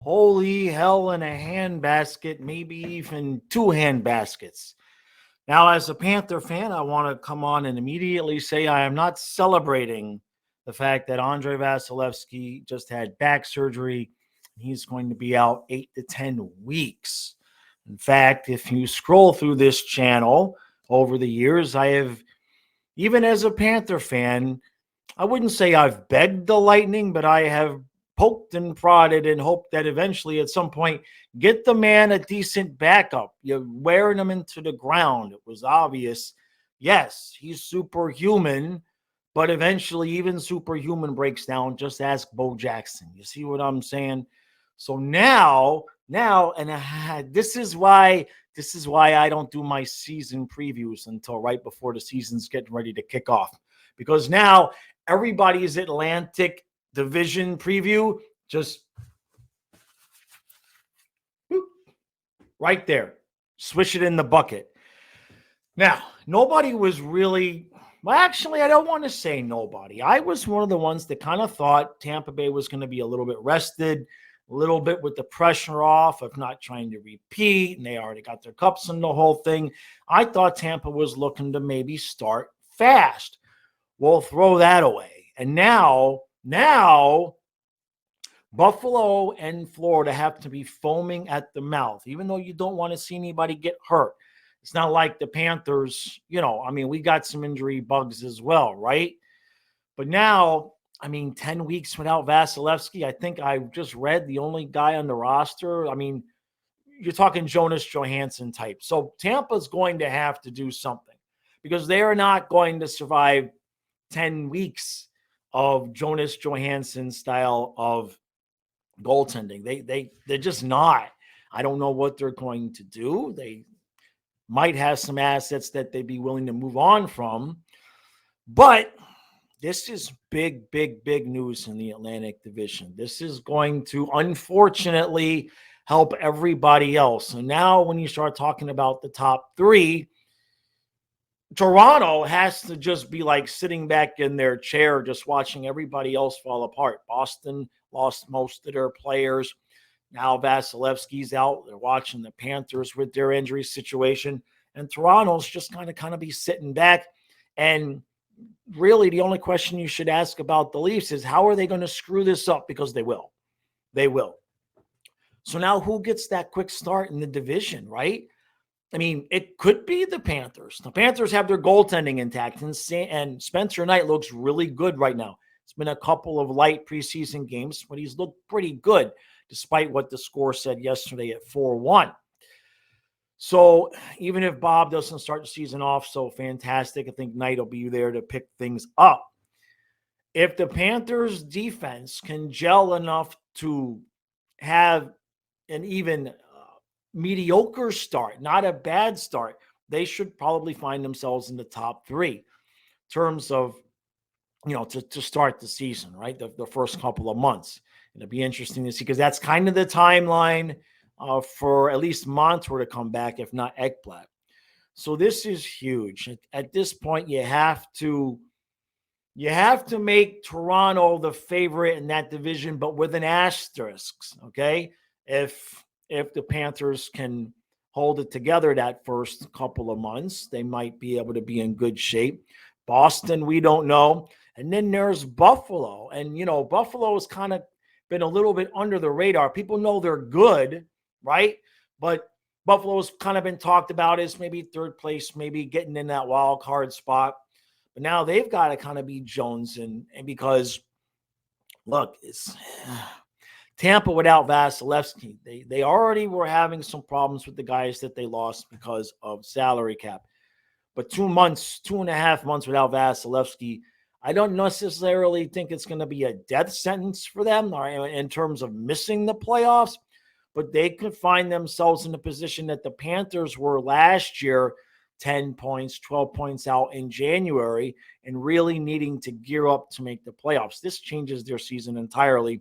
Holy hell in a handbasket, maybe even two handbaskets. Now, as a Panther fan, I want to come on and immediately say I am not celebrating the fact that Andre Vasilevskiy just had back surgery. He's going to be out 8 to 10 weeks. In fact, if you scroll through this channel over the years, I have, even as a Panther fan, I wouldn't say I've begged the Lightning, but I have poked and prodded and hoped that eventually at some point get the man a decent backup. You're wearing him into the ground. It was obvious. Yes, he's superhuman, but eventually even superhuman breaks down. Just ask Bo Jackson. You see what I'm saying? So now, and this is why I don't do my season previews until right before the season's getting ready to kick off. Because now everybody's Atlantic Division preview just right there. Swish it in the bucket. Now, nobody was really, well, actually, I don't want to say nobody. I was one of the ones that kind of thought Tampa Bay was going to be a little bit rested, a little bit with the pressure off of not trying to repeat, and they already got their cups and the whole thing. I thought Tampa was looking to maybe start fast. We'll throw that away. And now Buffalo and Florida have to be foaming at the mouth, even though you don't want to see anybody get hurt. It's not like the Panthers, we got some injury bugs as well, right? But now, 10 weeks without Vasilevskiy, I think I just read the only guy on the roster. You're talking Jonas Johansson type. So Tampa's going to have to do something because they are not going to survive 10 weeks of Jonas Johansson style of goaltending. They're just not. I don't know what they're going to do. They might have some assets that they'd be willing to move on from. But this is big, big, big news in the Atlantic Division. This is going to, unfortunately, help everybody else. And now when you start talking about the top three, Toronto has to just be like sitting back in their chair, just watching everybody else fall apart. Boston lost most of their players. Now Vasilevsky's out. They're watching the Panthers with their injury situation. And Toronto's just kind of be sitting back. And really the only question you should ask about the Leafs is how are they going to screw this up? Because they will. They will. So now who gets that quick start in the division, right? It could be the Panthers. The Panthers have their goaltending intact, and Spencer Knight looks really good right now. It's been a couple of light preseason games, but he's looked pretty good, despite what the score said yesterday at 4-1. So even if Bob doesn't start the season off so fantastic, I think Knight will be there to pick things up. If the Panthers defense can gel enough to have an even mediocre start, not a bad start, they should probably find themselves in the top three in terms of, to start the season, right? The first couple of months. It'll be interesting to see because that's kind of the timeline for at least Montour to come back, if not Ekblad. So this is huge. At this point, you have to make Toronto the favorite in that division, but with an asterisk, okay? If the Panthers can hold it together that first couple of months, they might be able to be in good shape. Boston, we don't know. And then there's Buffalo. And, Buffalo has kind of been a little bit under the radar. People know they're good, right? But Buffalo's kind of been talked about as maybe third place, maybe getting in that wild card spot. But now they've got to kind of be Jones. And because, look, it's Tampa without Vasilevskiy. They already were having some problems with the guys that they lost because of salary cap. But 2.5 months without Vasilevskiy, I don't necessarily think it's going to be a death sentence for them in terms of missing the playoffs, but they could find themselves in the position that the Panthers were last year, 10 points, 12 points out in January, and really needing to gear up to make the playoffs. This changes their season entirely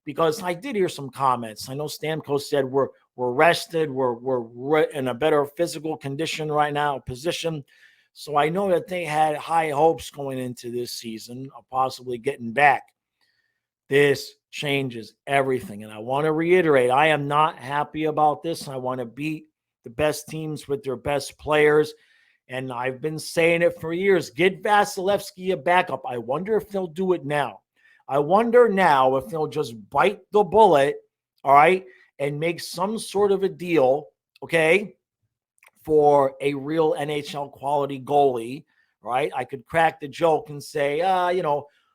because I did hear some comments. I know Stamkos said we're rested, we're in a better physical condition right now, position. So I know that they had high hopes going into this season of possibly getting back. This changes everything. And I want to reiterate, I am not happy about this. I want to beat the best teams with their best players. And I've been saying it for years. Get Vasilevskiy a backup. I wonder if they'll do it now. I wonder now if they'll just bite the bullet, all right, and make some sort of a deal, okay, for a real NHL quality goalie, right? I could crack the joke and say,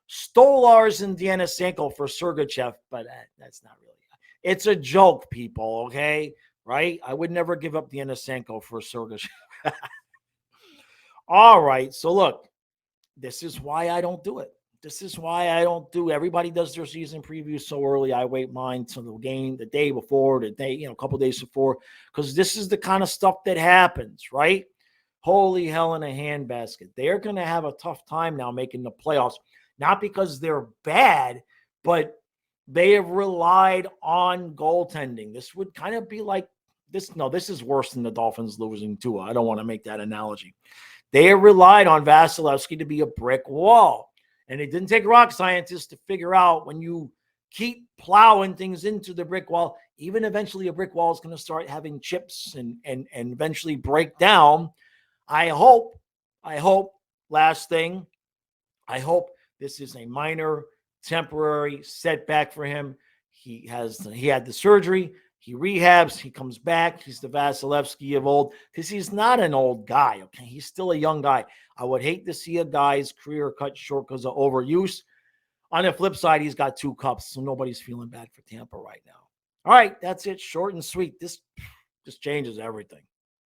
Stolars and Denisenko for Sergachev, but that's not really. It's a joke, people, okay? Right? I would never give up Denisenko for Sergachev. All right, so look, this is why I don't do it. This is why I don't do. Everybody does their season preview so early. I wait mine to the game the day before, the day, a couple days before, because this is the kind of stuff that happens, right? Holy hell in a handbasket. They're going to have a tough time now making the playoffs, not because they're bad, but they have relied on goaltending. This would kind of be like this. No, this is worse than the Dolphins losing Tua. I don't want to make that analogy. They have relied on Vasilevskiy to be a brick wall. And it didn't take rock scientists to figure out when you keep plowing things into the brick wall, even eventually a brick wall is going to start having chips and eventually break down. I hope, last thing, I hope this is a minor temporary setback for him. He had the surgery. He rehabs. He comes back. He's the Vasilevskiy of old because he's not an old guy. Okay, he's still a young guy. I would hate to see a guy's career cut short because of overuse. On the flip side, he's got 2 cups, so nobody's feeling bad for Tampa right now. All right, that's it. Short and sweet. This changes everything.